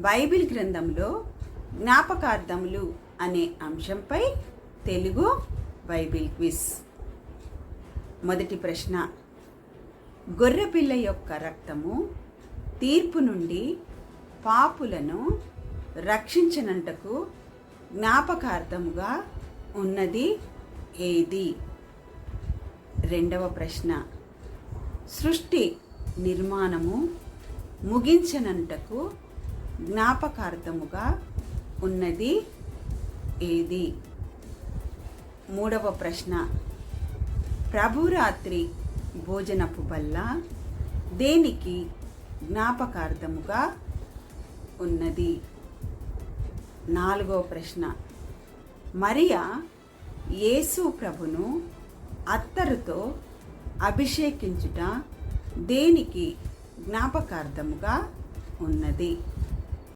Bible గ్రంథంలో జ్ఞాపకార్థములు అనే అంశంపై తెలుగు బైబిల్ క్విజ్. మొదటి ప్రశ్న, గొర్రెపిల్ల యొక్క రక్తము తీర్పు నుండి పాపులను రక్షించనంటకు జ్ఞాపకార్థముగా ఉన్నది ఏది? రెండవ ప్రశ్న, సృష్టి నిర్మాణము ముగించనంటకు జ్ఞాపకార్థముగా ఉన్నది ఏది? మూడవ ప్రశ్న, ప్రభురాత్రి భోజనపు బల్ల దేనికి జ్ఞాపకార్థముగా ఉన్నది? నాలుగవ ప్రశ్న, మరియా యేసు ప్రభును అత్తరుతో అభిషేకించుట దేనికి జ్ఞాపకార్థముగా ఉన్నది?